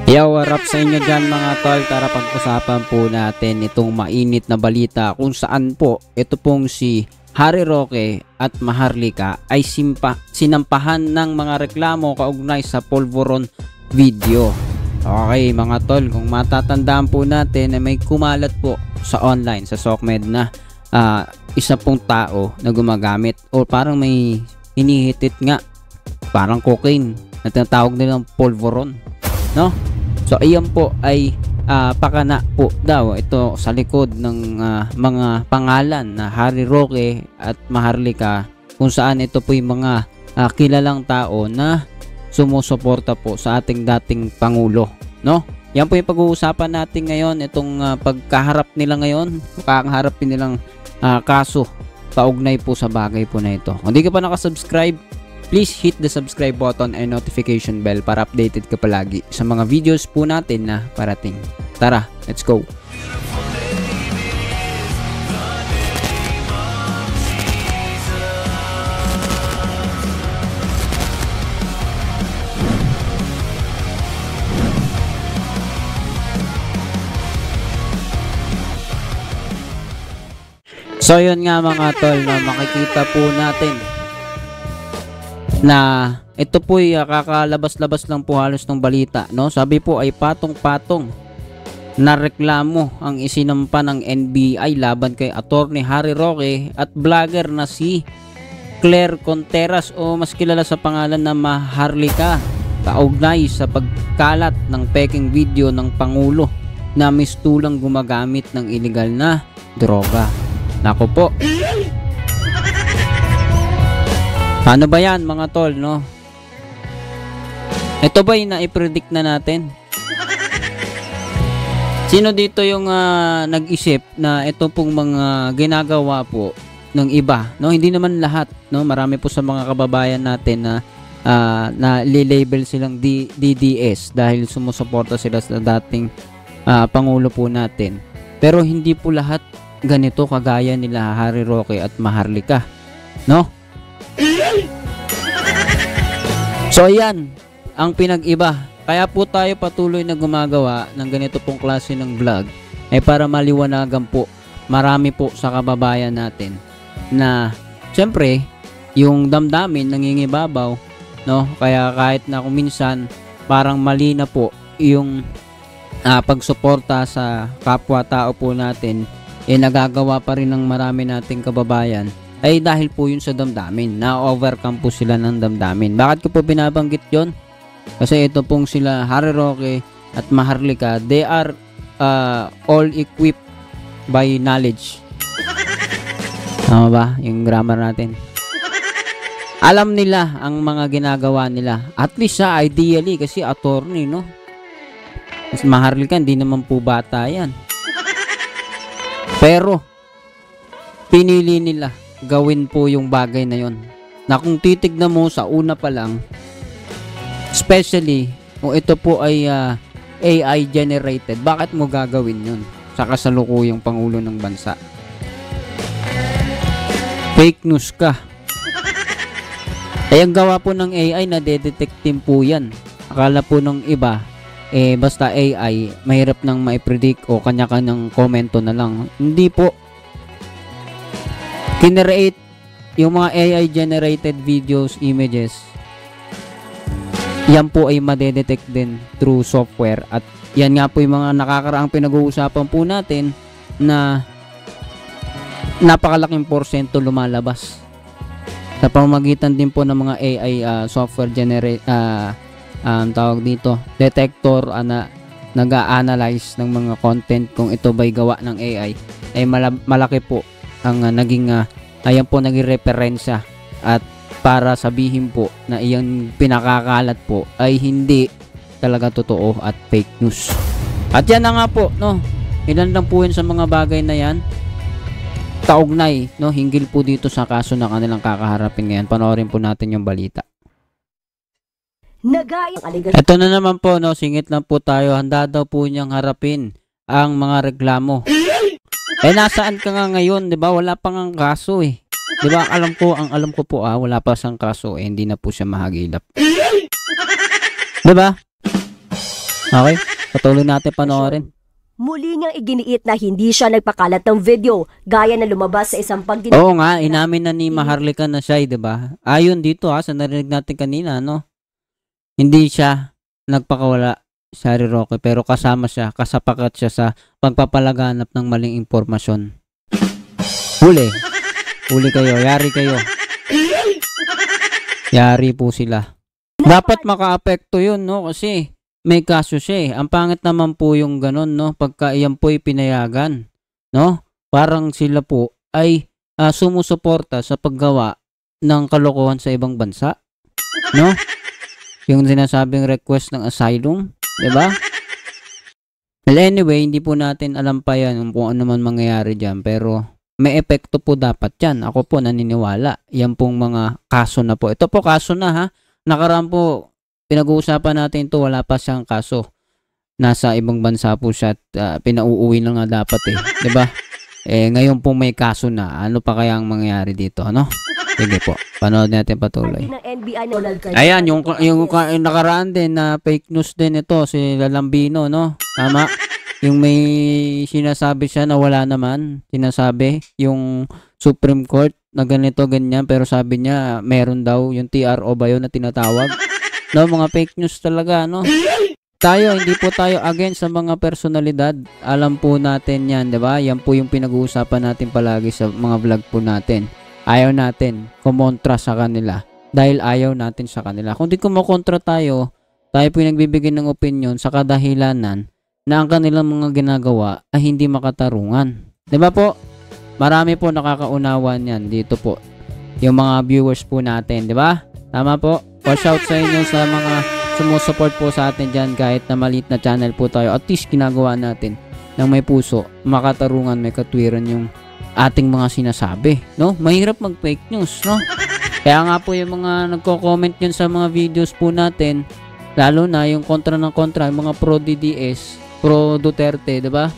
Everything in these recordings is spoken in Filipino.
Yo, what up sa inyo dyan mga tol? Tara pag-usapan po natin itong mainit na balita kung saan po ito pong si Harry Roque at Maharlika ay sinampahan ng mga reklamo kaugnay sa Polvoron video. Okay mga tol, kung matatandaan po natin na may kumalat po sa online, sa SOCMED na isa pong tao na gumagamit o parang may hinihitit nga, parang cocaine na tinatawag nilang Polvoron, no? So ayan po ay pakana po daw ito sa likod ng mga pangalan na Harry Roque at Maharlika, kung saan ito po yung mga kilalang tao na sumusuporta po sa ating dating Pangulo, no? Yan po yung pag-uusapan natin ngayon, itong pagkaharap nila ngayon, kakaharapin nilang kaso kaugnay po sa bagay po na ito. Kung di ka pa nakasubscribe, please hit the subscribe button and notification bell para updated ka palagi sa mga videos po natin na parating. Tara, let's go! So yun nga mga tol, na makikita po natin na ito po ay kakalabas-labas lang po halos ng balita, no? Sabi po ay patong-patong na reklamo ang isinampa ng NBI laban kay Attorney Harry Roque at vlogger na si Claire Conteras o mas kilala sa pangalan na Maharlika, kaugnay sa pagkalat ng peking video ng Pangulo na mistulang gumagamit ng illegal na droga. Nako po, ano ba yan mga tol, no? Ito ba yung naipredict na natin? Sino dito yung nag-isip na ito pong mga ginagawa po ng iba, no? Hindi naman lahat, no? Marami po sa mga kababayan natin na na-label silang DDS dahil sumusuporta sila sa dating Pangulo po natin. Pero hindi po lahat ganito kagaya nila Harry Roque at Maharlika, no? So ayan ang pinag-iba. Kaya po tayo patuloy na gumagawa ng ganito pong klase ng vlog ay para maliwanagan po marami po sa kababayan natin na syempre yung damdamin nangingibabaw, no? Kaya kahit na kung minsan parang mali na po yung pagsuporta sa kapwa-tao po natin, nagagawa pa rin ng marami nating kababayan ay dahil po yun sa damdamin, na-overcome po sila ng damdamin. Bakit ko po binabanggit yon? Kasi ito pong sila Harry Roque at Maharlika, they are all equipped by knowledge. Tama ba yung grammar natin? Alam nila ang mga ginagawa nila. At least ideally, kasi attorney, no? Mas Maharlika, hindi naman po bata yan. Pero pinili nila gawin po yung bagay na yon, na kung titignan mo sa una pa lang, especially kung ito po ay AI generated, bakit mo gagawin yun sa kasalukuyang Pangulo ng bansa? Fake news ka. Ay ang gawa po ng AI, na detect din po yan. Akala po ng iba basta AI, mahirap nang maipredict o kanya-kanyang komento na lang. Hindi po. Generate yung mga AI generated videos, images, yan po ay madedetect din through software. At yan nga po yung mga nakakaraang pinag-uusapan po natin na napakalaking porsyento lumalabas sa pamamagitan din po ng mga AI software tawag dito, detector na nag-a-analyze ng mga content. Kung ito ba'y gawa ng AI, ay malaki po ang naging ayan po naging referensya at para sabihin po na iyang pinakakalat po ay hindi talaga totoo at fake news. At yan na nga po, no? Ilan lang po yun sa mga bagay na yan kaugnay, no? Hinggil po dito sa kaso na kanilang kakaharapin ngayon. Panoorin po natin yung balita. Ito na naman po, no? Singit lang po tayo. Handa daw po niyang harapin ang mga reklamo. Nasaan ka nga ngayon, 'di ba? Wala pa ngang kaso eh. 'Di ba? Ang alam ko po wala pa siyang kaso, hindi na po siya mahagilap. 'Di ba? Okay? Patuloy natin panoorin. Muli niyang iginiit na hindi siya nagpakalat ng video gaya na lumabas sa isang Oo nga, inamin na ni Maharlika na siya, 'di ba? Ayon dito sa narinig natin kanina, no? Hindi siya nagpakawala si Harry Roque, pero kasama siya, kasapakat siya sa pagpapalaganap ng maling impormasyon. Huli. Huli kayo, yari kayo. Yari po sila. Dapat makaapekto 'yun, no? Kasi may kaso siya eh. Ang pangit naman po yung ganun, no? Pagka iyan po'y pinayagan, no? Parang sila po ay sumusuporta sa paggawa ng kalokohan sa ibang bansa, no? Yung sinasabing request ng asylum, di ba? Well, anyway, hindi po natin alam pa yan kung ano man mangyayari dyan, pero may epekto po dapat yan. Ako po naniniwala. Yan pong mga kaso na po. Ito po kaso na ha. Nakaraan po, pinag-uusapan natin ito, wala pa siyang kaso. Nasa ibang bansa po siya at pinauuwi na nga dapat eh. Diba? Ngayon po may kaso na. Ano pa kaya ang mangyayari dito, no? Sige po, panood natin patuloy. Ayan, yung nakaraan din na fake news din ito, si Lalambino, no? Tama? Yung may sinasabi siya na wala naman. Sinasabi, yung Supreme Court na ganito, ganyan, pero sabi niya, meron daw, yung TRO ba yun na tinatawag? No, mga fake news talaga, no? Tayo, hindi po tayo against sa mga personalidad. Alam po natin yan, di ba? Yan po yung pinag-uusapan natin palagi sa mga vlog po natin. Ayaw natin kumontra sa kanila dahil ayaw natin sa kanila. Kung di kumokontra tayo, tayo po yung nagbibigay ng opinion sa kadahilanan na ang kanilang mga ginagawa ay hindi makatarungan. Di ba po? Marami po nakakaunawan yan dito po. Yung mga viewers po natin, di ba? Tama po? Watch out sa inyo sa mga sumusupport po sa atin dyan kahit na maliit na channel po tayo. At least ginagawa natin ng may puso, makatarungan, may katwiran yung ating mga sinasabi, no? Mahirap mag-fake news, no? Kaya nga po yung mga nagko-comment yun sa mga videos po natin, lalo na yung kontra ng kontra, yung mga pro-DDS, pro-Duterte, di ba?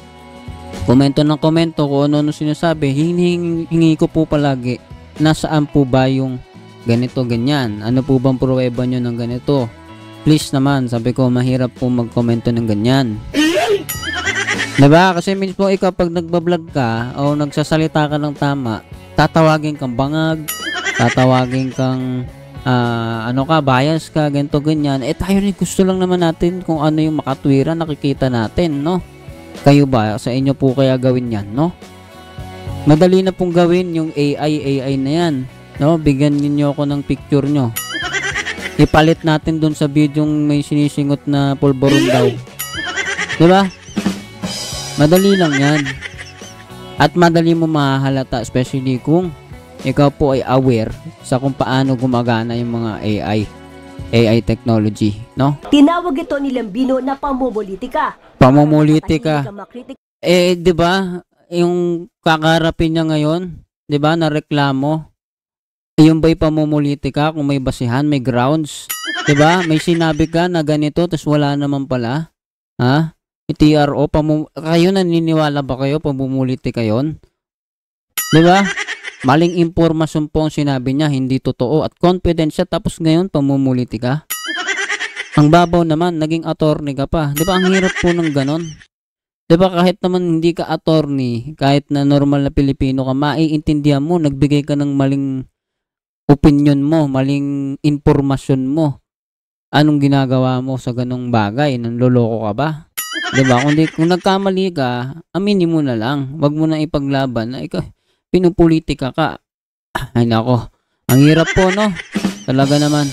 Komento ng komento kung ano sinasabi. Hingi ko po palagi, nasaan po ba yung ganito, ganyan? Ano po bang pruweba nyo ng ganito? Please naman, sabi ko, mahirap po magkomento ng ganyan. Diba? Kasi mismo ikaw pag nagbablog ka o nagsasalita ka ng tama, tatawagin kang bangag, tatawagin kang bias ka, ganito, ganyan. Tayo rin gusto lang naman natin kung ano yung makatwira, nakikita natin, no? Kayo ba? Sa inyo po kaya gawin yan, no? Madali na pong gawin yung AI na yan. No, bigyan niyo ako ng picture nyo. Ipalit natin dun sa video may sinisingot na pulboron daw. Diba? Madali lang yan. At madali mo mahalata, especially kung ikaw po ay aware sa kung paano gumagana yung mga AI technology, no? Tinawag ito ni Lambino na pamumulitika. Pamumulitika. Diba? Yung kakarapin niya ngayon, diba, na reklamo. Yung ba'y pamumulitika kung may basihan, may grounds? Diba? May sinabi ka na ganito, tas wala naman pala. Ha? TRO, kayo naniniwala ba kayo pamumulitika yun? Diba? Maling impormasyon po ang sinabi niya, hindi totoo. At confident siya, tapos ngayon pamumulitika. Ang babaw naman, naging attorney ka pa. Diba? Ang hirap po ng ganon. Diba? Kahit naman hindi ka attorney, kahit na normal na Pilipino ka, maiintindihan mo, nagbigay ka ng maling opinion mo, maling impormasyon mo. Anong ginagawa mo sa ganong bagay? Nanloloko ka ba? Diba? Kung nagkamali ka, aminin mo na lang. Wag mo na ipaglaban na ikaw, pinupolitika ka. Ay nako, ang hirap po, no? Talaga naman.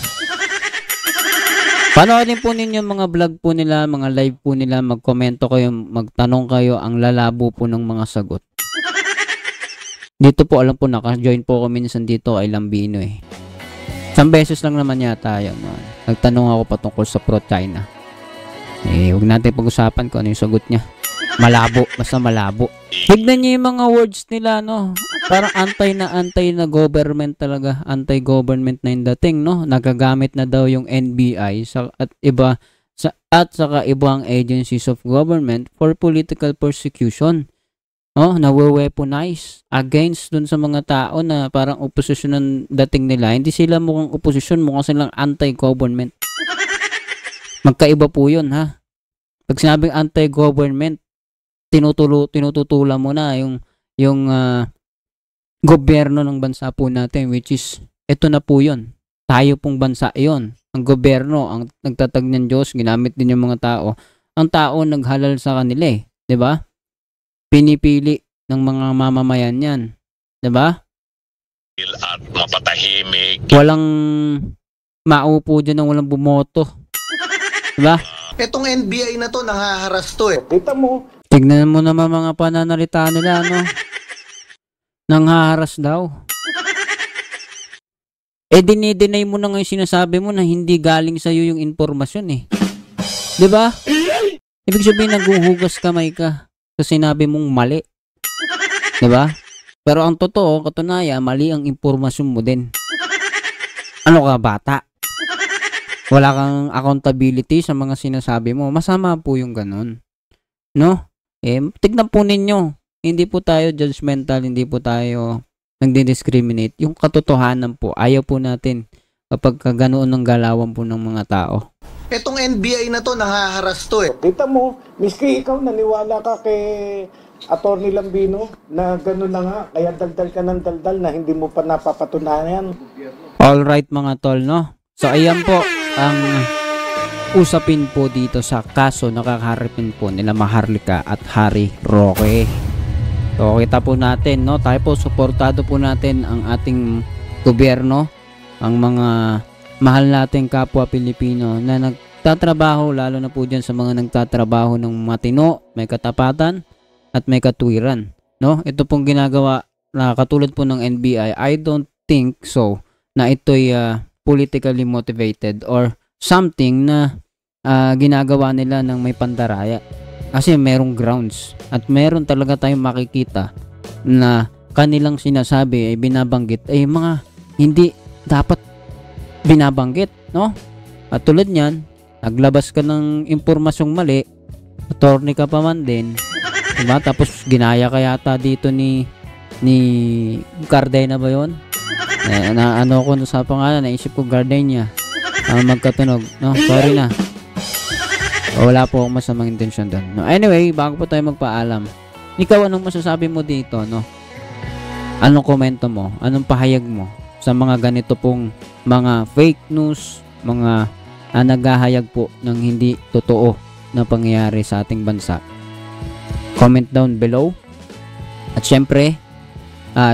Panoorin po ninyo mga vlog po nila, mga live po nila, magkomento kayo, magtanong kayo, ang lalabo po ng mga sagot. Dito po, alam po, naka-join po ako minsan dito ay Lambino eh. Isang beses lang naman yata yun. Nagtanong ako patungkol sa pro-China. Huwag natin pag-usapan kung ano yung sagot niya. Malabo, basta malabo. Tignan niyo yung mga words nila, no? Parang anti na government talaga. Anti-government na yung dating, no? Nagagamit na daw yung NBI at saka ibang agencies of government for political persecution. Nawe-weaponize against dun sa mga tao na parang opposition ng dating nila. Hindi sila mukhang opposition, mukhang silang anti-government. Magkaiba po yun, ha? Pag sinabing anti-government, tinututulan mo na yung gobyerno ng bansa po natin, which is ito na po yun. Tayo pong bansa yon. Ang gobyerno, ang nagtatag ng Diyos, ginamit din yung mga tao. Ang tao naghalal sa kanila eh. 'Di ba? Pinipili ng mga mamamayan yan. 'Di ba? At mapatahimik. Walang maupo dyan na walang bumoto. 'Di ba? Etong NBI na to, nangaharas to eh. Kita mo. Tignan mo naman mga pananalita nila, no? Nanghaharas daw. Dinideny mo na ngayon sinasabi mo na hindi galing sa'yo yung informasyon eh. 'Di ba? Ibig sabihin naghuhugas kamay ka sa sinabi mong mali. 'Di ba? Pero ang totoo, katunayan, mali ang impormasyon mo din. Ano ka, bata? Wala kang accountability sa mga sinasabi mo. Masama po yung ganun. No? Tignan po ninyo. Hindi po tayo judgmental, hindi po tayo nagdi-discriminate. Yung katotohanan po, ayaw po natin kapag ganoon ang galawan po ng mga tao. Etong NBI na to, nangaharas to eh. Kita mo, miski ikaw naniwala ka kay Atty. Lambino na gano'n na nga, kaya daldal ka ng daldal na hindi mo pa napapatunayan. Alright mga tol, no? So ayan po ang usapin po dito sa kaso na kakaharapin po nila Maharlika at Harry Roque. So kita po natin, no? Tayo po, suportado po natin ang ating gobyerno, ang mga mahal nating kapwa Pilipino na nagtatrabaho, lalo na po dyan sa mga nagtatrabaho ng matino, may katapatan at may katwiran, no? Ito pong ginagawa na katulad po ng NBI, I don't think so na ito'y politically motivated or something na ginagawa nila ng may pandaraya. Kasi merong grounds at meron talaga tayong makikita na kanilang sinasabi ay binabanggit ay mga hindi dapat binabanggit, no? At tulad niyan, naglabas ka ng impormasyong mali, attorney ka pa man din, diba? Tapos ginaya ka yata dito ni Gardenia ba yun? Na ano ko sa pangalan, naisip ko Gardenia. Magkatunog, no? Sorry na. Wala po akong masamang intensyon doon. No? Anyway, bago po tayo magpaalam, ikaw anong masasabi mo dito, no? Anong komento mo? Anong pahayag mo sa mga ganito pong mga fake news, mga naghahayag po ng hindi totoo na pangyayari sa ating bansa? Comment down below. At syempre,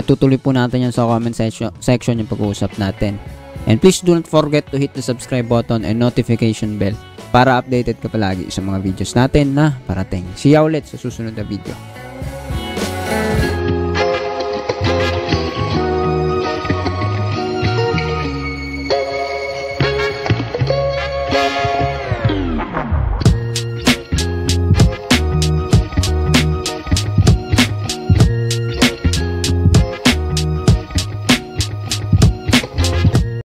tutuloy po natin yan sa comment section yung pag-uusap natin. And please do not forget to hit the subscribe button and notification bell para updated ka palagi sa mga videos natin na parating. See you ulit sa susunod na video.